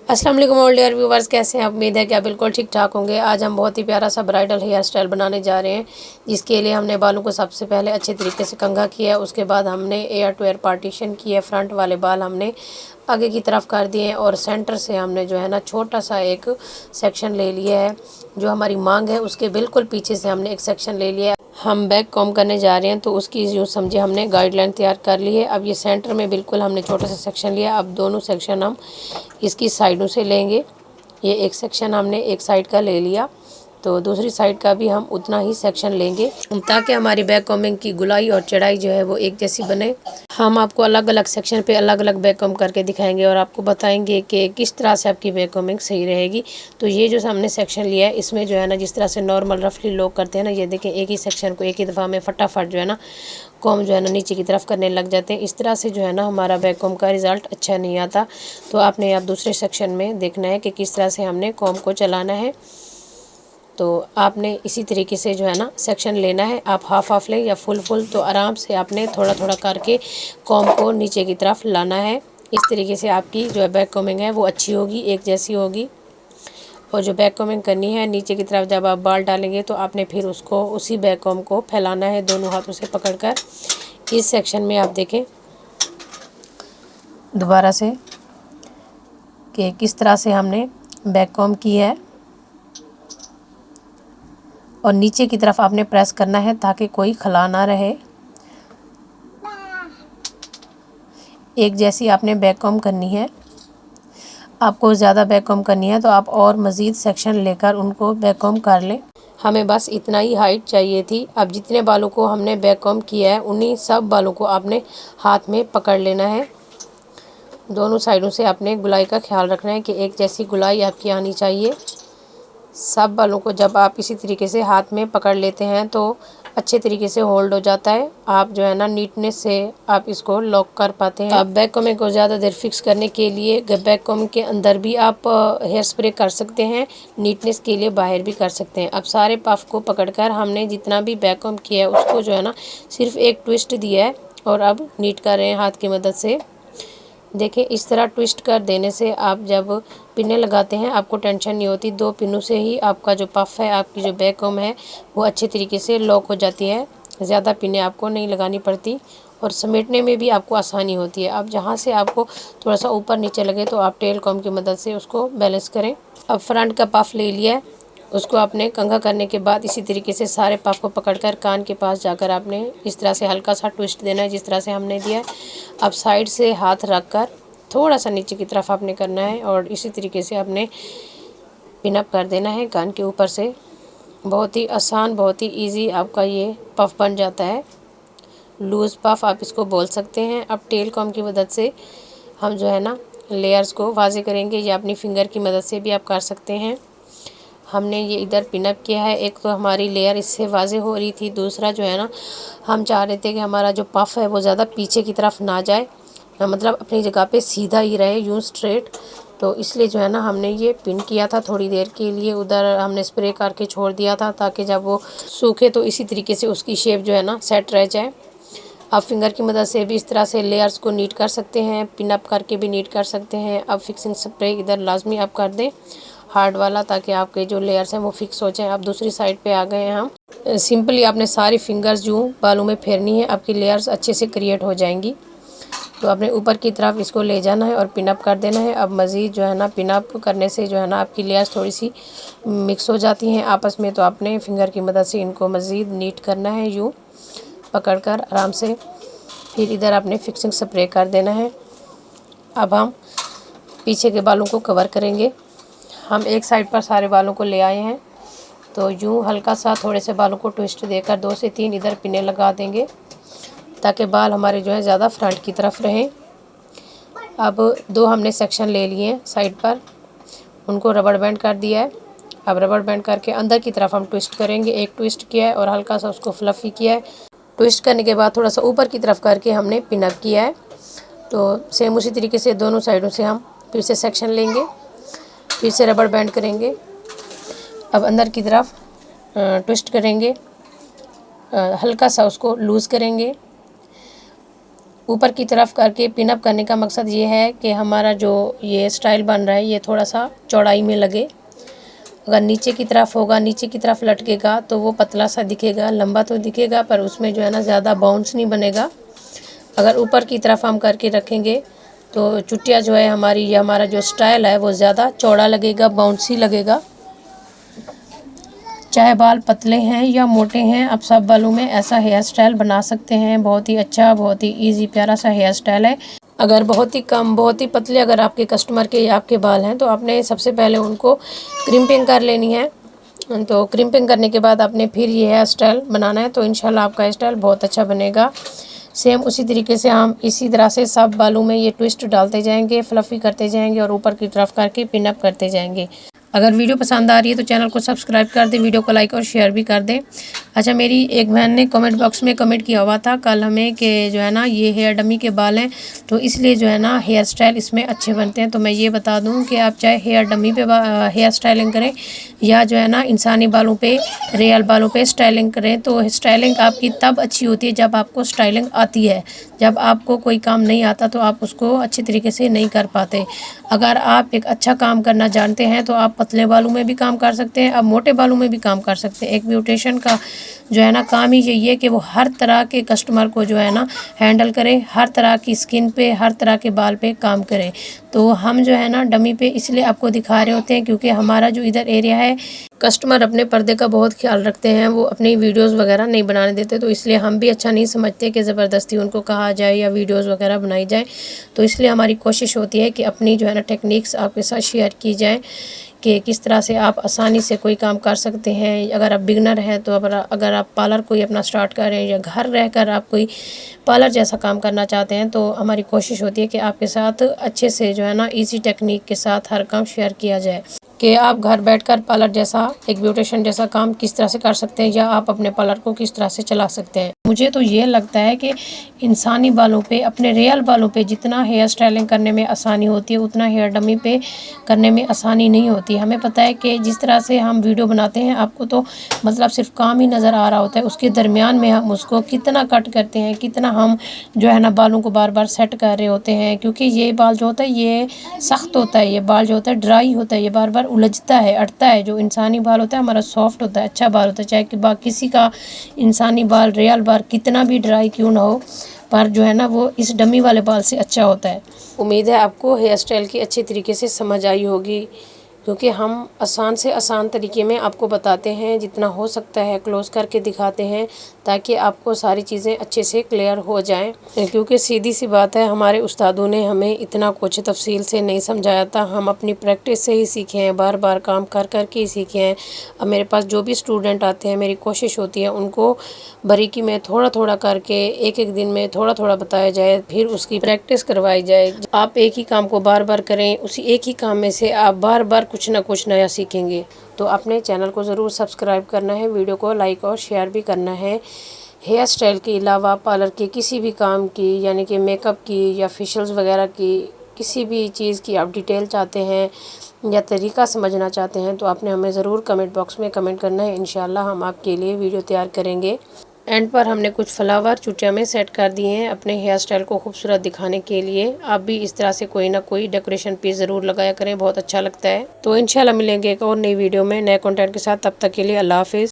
अस्सलाम वालेकुम all dear viewers, कैसे हैं? उम्मीद है कि आप बिल्कुल ठीक ठाक होंगे। आज हम बहुत ही प्यारा सा ब्राइडल हेयर स्टाइल बनाने जा रहे हैं, जिसके लिए हमने बालों को सबसे पहले अच्छे तरीके से कंघा किया है। उसके बाद हमने एयर टू एयर पार्टीशन किया है। फ्रंट वाले बाल हमने आगे की तरफ कर दिए हैं और सेंटर से हमने जो है ना छोटा सा एक सेक्शन ले लिया है। जो हमारी मांग है उसके बिल्कुल पीछे से हमने एक सेक्शन ले लिया है। हम बैक कॉम करने जा रहे हैं तो उसकी यूँ समझे हमने गाइडलाइन तैयार कर ली है। अब ये सेंटर में बिल्कुल हमने छोटा सा सेक्शन लिया। अब दोनों सेक्शन हम इसकी साइडों से लेंगे। ये एक सेक्शन हमने एक साइड का ले लिया, तो दूसरी साइड का भी हम उतना ही सेक्शन लेंगे, ताकि हमारी बैक कॉमिंग की गुलाई और चढ़ाई जो है वो एक जैसी बने। हम आपको अलग अलग सेक्शन पे अलग अलग बैक कॉम करके दिखाएंगे और आपको बताएंगे कि किस तरह से आपकी बैक कॉमिंग सही रहेगी। तो ये जो हमने सेक्शन लिया है, इसमें जो है ना जिस तरह से नॉर्मल रफली लोग करते हैं ना, ये देखें एक ही सेक्शन को एक ही दफ़ा में फटाफट जो है ना कॉम जो है ना नीचे की तरफ करने लग जाते हैं। इस तरह से जो है ना हमारा बैक कॉम का रिज़ल्ट अच्छा नहीं आता। तो आपने आप दूसरे सेक्शन में देखना है कि किस तरह से हमने कॉम को चलाना है। तो आपने इसी तरीके से जो है ना सेक्शन लेना है। आप हाफ हाफ लें या फुल, तो आराम से आपने थोड़ा थोड़ा करके कॉम को नीचे की तरफ लाना है। इस तरीके से आपकी जो है बैक कॉमिंग है वो अच्छी होगी, एक जैसी होगी। और जो बैक कॉमिंग करनी है नीचे की तरफ जब आप बाल डालेंगे तो आपने फिर उसको उसी बैक कॉम को फैलाना है दोनों हाथों से पकड़कर। इस सेक्शन में आप देखें दोबारा से कि किस तरह से हमने बैक कॉम की है, और नीचे की तरफ आपने प्रेस करना है ताकि कोई खला ना रहे। एक जैसी आपने बैक कॉम करनी है। आपको ज़्यादा बैक कॉम करनी है तो आप और मज़ीद सेक्शन लेकर उनको बैक कॉम कर लें। हमें बस इतना ही हाइट चाहिए थी। अब जितने बालों को हमने बैक कॉम किया है उन्हीं सब बालों को आपने हाथ में पकड़ लेना है। दोनों साइडों से आपने गुलाई का ख्याल रखना है कि एक जैसी गुलाई आपकी आनी चाहिए। सब बालों को जब आप इसी तरीके से हाथ में पकड़ लेते हैं तो अच्छे तरीके से होल्ड हो जाता है। आप जो है ना नीटनेस से आप इसको लॉक कर पाते हैं। अब बैक कॉमिंग को ज़्यादा देर फिक्स करने के लिए बैक कॉमिंग के अंदर भी आप हेयर स्प्रे कर सकते हैं, नीटनेस के लिए बाहर भी कर सकते हैं। अब सारे पफ को पकड़कर हमने जितना भी बैक कॉम किया है उसको जो है ना सिर्फ एक ट्विस्ट दिया है और अब नीट कर रहे हैं हाथ की मदद से। देखिए इस तरह ट्विस्ट कर देने से आप जब पिनें लगाते हैं आपको टेंशन नहीं होती। दो पिनों से ही आपका जो पफ है, आपकी जो बैक कॉम है वो अच्छे तरीके से लॉक हो जाती है। ज़्यादा पिनें आपको नहीं लगानी पड़ती और समेटने में भी आपको आसानी होती है। अब जहाँ से आपको थोड़ा सा ऊपर नीचे लगे तो आप टेल कॉम की मदद से उसको बैलेंस करें। अब फ्रंट का पफ ले लिया है, उसको आपने कंघा करने के बाद इसी तरीके से सारे पफ को पकड़कर कान के पास जाकर आपने इस तरह से हल्का सा ट्विस्ट देना है जिस तरह से हमने दिया है। अब साइड से हाथ रखकर थोड़ा सा नीचे की तरफ आपने करना है और इसी तरीके से आपने पिनअप कर देना है कान के ऊपर से। बहुत ही आसान, बहुत ही इजी आपका ये पफ बन जाता है। लूज़ पफ आप इसको बोल सकते हैं। अब टेल कॉम की मदद से हम जो है ना लेयर्स को वाज़े करेंगे, या अपनी फिंगर की मदद से भी आप कर सकते हैं। हमने ये इधर पिनअप किया है, एक तो हमारी लेयर इससे वाज़े हो रही थी, दूसरा जो है ना हम चाह रहे थे कि हमारा जो पफ है वो ज़्यादा पीछे की तरफ ना जाए, मतलब अपनी जगह पे सीधा ही रहे, यूँ स्ट्रेट। तो इसलिए जो है ना हमने ये पिन किया था थोड़ी देर के लिए, उधर हमने स्प्रे करके छोड़ दिया था ताकि जब वो सूखे तो इसी तरीके से उसकी शेप जो है ना सेट रह जाए। आप फिंगर की मदद से भी इस तरह से लेयर्स को नीट कर सकते हैं, पिन अप करके भी नीट कर सकते हैं। अब फिक्सिंग स्प्रे इधर लाजमी आप कर दें हार्ड वाला, ताकि आपके जो लेयर्स हैं वो फिक्स हो जाएं। अब दूसरी साइड पे आ गए हैं हम। सिंपली आपने सारी फिंगर्स जो बालों में फेरनी है, आपकी लेयर्स अच्छे से क्रिएट हो जाएंगी। तो आपने ऊपर की तरफ इसको ले जाना है और पिन अप कर देना है। अब मज़ीद जो है ना पिन अप करने से जो है ना आपकी लेयर्स थोड़ी सी मिक्स हो जाती हैं आपस में, तो आपने फिंगर की मदद से इनको मज़ीद नीट करना है यूँ पकड़कर आराम से। फिर इधर आपने फिक्सिंग स्प्रे कर देना है। अब हम पीछे के बालों को कवर करेंगे। हम एक साइड पर सारे बालों को ले आए हैं, तो यूँ हल्का सा थोड़े से बालों को ट्विस्ट देकर 2 से 3 इधर पिने लगा देंगे ताकि बाल हमारे जो है ज़्यादा फ्रंट की तरफ रहें। अब 2 हमने सेक्शन ले लिए हैं साइड पर, उनको रबड़ बैंड कर दिया है। अब रबड़ बैंड करके अंदर की तरफ हम ट्विस्ट करेंगे। एक ट्विस्ट किया है और हल्का सा उसको फ्लफ़ी किया है। ट्विस्ट करने के बाद थोड़ा सा ऊपर की तरफ करके हमने पिनअप किया है। तो सेम उसी तरीके से दोनों साइडों से हम फिर से सेक्शन लेंगे, फिर से रबड़ बैंड करेंगे। अब अंदर की तरफ ट्विस्ट करेंगे, हल्का सा उसको लूज़ करेंगे ऊपर की तरफ करके पिन अप करने का मकसद ये है कि हमारा जो ये स्टाइल बन रहा है ये थोड़ा सा चौड़ाई में लगे। अगर नीचे की तरफ होगा, नीचे की तरफ लटकेगा तो वो पतला सा दिखेगा, लंबा तो दिखेगा पर उसमें जो है ना ज़्यादा बाउंस नहीं बनेगा। अगर ऊपर की तरफ हम करके रखेंगे तो चुटिया जो है हमारी, ये हमारा जो स्टाइल है वो ज़्यादा चौड़ा लगेगा, बाउंसी लगेगा। चाहे बाल पतले हैं या मोटे हैं, आप सब बालों में ऐसा हेयर स्टाइल बना सकते हैं। बहुत ही अच्छा, बहुत ही इजी प्यारा सा हेयर स्टाइल है। अगर बहुत ही कम, बहुत ही पतले अगर आपके कस्टमर के या आपके बाल हैं तो आपने सबसे पहले उनको क्रिम्पिंग कर लेनी है। तो क्रिम्पिंग करने के बाद आपने फिर ये हेयर स्टाइल बनाना है, तो इंशाल्लाह आपका हेयर स्टाइल बहुत अच्छा बनेगा। सेम उसी तरीके से हम इसी तरह से सब बालों में ये ट्विस्ट डालते जाएंगे, फ्लफ़ी करते जाएंगे और ऊपर की तरफ करके पिन अप करते जाएंगे। अगर वीडियो पसंद आ रही है तो चैनल को सब्सक्राइब कर दें, वीडियो को लाइक और शेयर भी कर दें। अच्छा, मेरी एक बहन ने कमेंट बॉक्स में कमेंट किया हुआ था कल हमें कि जो है ना ये हेयर डमी के बाल हैं तो इसलिए जो है ना हेयर स्टाइल इसमें अच्छे बनते हैं। तो मैं ये बता दूं कि आप चाहे हेयर डमी पे हेयर स्टाइलिंग करें या जो है ना इंसानी बालों पे, रियल बालों पे स्टाइलिंग करें, तो स्टाइलिंग आपकी तब अच्छी होती है जब आपको स्टाइलिंग आती है। जब आपको कोई काम नहीं आता तो आप उसको अच्छी तरीके से नहीं कर पाते। अगर आप एक अच्छा काम करना जानते हैं तो आप पतले बालों में भी काम कर सकते हैं, आप मोटे बालों में भी काम कर सकते हैं। एक ब्यूटिशियन का जो है ना काम ही यही है कि वो हर तरह के कस्टमर को जो है ना हैंडल करे, हर तरह की स्किन पे, हर तरह के बाल पे काम करे। तो हम जो है ना डमी पे इसलिए आपको दिखा रहे होते हैं क्योंकि हमारा जो इधर एरिया है कस्टमर अपने पर्दे का बहुत ख्याल रखते हैं, वो अपनी वीडियोस वगैरह नहीं बनाने देते। तो इसलिए हम भी अच्छा नहीं समझते कि ज़बरदस्ती उनको कहा जाए या वीडियोस वगैरह बनाई जाए। तो इसलिए हमारी कोशिश होती है कि अपनी जो है ना टेक्निक्स आपके साथ शेयर की जाए कि किस तरह से आप आसानी से कोई काम कर सकते हैं। अगर आप बिगनर हैं तो अगर आप पार्लर कोई अपना स्टार्ट कर रहे हैं या घर रहकर आप कोई पार्लर जैसा काम करना चाहते हैं तो हमारी कोशिश होती है कि आपके साथ अच्छे से जो है ना इजी टेक्निक के साथ हर काम शेयर किया जाए कि आप घर बैठकर पार्लर जैसा, एक ब्यूटिशियन जैसा काम किस तरह से कर सकते हैं या आप अपने पार्लर को किस तरह से चला सकते हैं। मुझे तो ये लगता है कि इंसानी बालों पे, अपने रियल बालों पे जितना हेयर स्टाइलिंग करने में आसानी होती है उतना हेयर डमी पे करने में आसानी नहीं होती। हमें पता है कि जिस तरह से हम वीडियो बनाते हैं आपको तो मतलब सिर्फ काम ही नज़र आ रहा होता है, उसके दरमियान में हम उसको कितना कट करते हैं, कितना हम जो है ना बालों को बार बार सेट कर रहे होते हैं। क्योंकि ये बाल जो होता है ये सख्त होता है, ये बाल जो होता है ड्राई होता है, ये बार बार उलझता है, अटता है। जो इंसानी बाल होता है हमारा सॉफ्ट होता है, अच्छा बाल होता है। चाहे कि किसी का इंसानी बाल, रियल बाल कितना भी ड्राई क्यों ना हो, पर जो है ना वो इस डमी वाले बाल से अच्छा होता है। उम्मीद है आपको हेयर स्टाइल की अच्छी तरीके से समझ आई होगी क्योंकि हम आसान से आसान तरीके में आपको बताते हैं, जितना हो सकता है क्लोज करके दिखाते हैं ताकि आपको सारी चीज़ें अच्छे से क्लियर हो जाएं। क्योंकि सीधी सी बात है, हमारे उस्तादों ने हमें इतना कुछ तफसील से नहीं समझाया था, हम अपनी प्रैक्टिस से ही सीखे हैं, बार बार काम कर कर के ही सीखे हैं। अब मेरे पास जो भी स्टूडेंट आते हैं मेरी कोशिश होती है उनको बारीकी में थोड़ा थोड़ा करके एक एक दिन में थोड़ा थोड़ा बताया जाए, फिर उसकी प्रैक्टिस करवाई जाए। आप एक ही काम को बार बार करें, उसी एक ही काम में से आप बार बार कुछ ना कुछ नया सीखेंगे। तो अपने चैनल को ज़रूर सब्सक्राइब करना है, वीडियो को लाइक और शेयर भी करना है। हेयर स्टाइल के अलावा पार्लर के किसी भी काम की, यानी कि मेकअप की या फेशियल्स वगैरह की, किसी भी चीज़ की आप डिटेल चाहते हैं या तरीका समझना चाहते हैं तो आपने हमें ज़रूर कमेंट बॉक्स में कमेंट करना है। इंशाल्लाह हम आपके लिए वीडियो तैयार करेंगे। एंड पर हमने कुछ फ्लावर चुटिया में सेट कर दिए हैं अपने हेयर स्टाइल को खूबसूरत दिखाने के लिए। आप भी इस तरह से कोई ना कोई डेकोरेशन पीस ज़रूर लगाया करें, बहुत अच्छा लगता है। तो इंशाल्लाह मिलेंगे एक और नई वीडियो में नए कंटेंट के साथ, तब तक के लिए अल्लाह हाफिज़।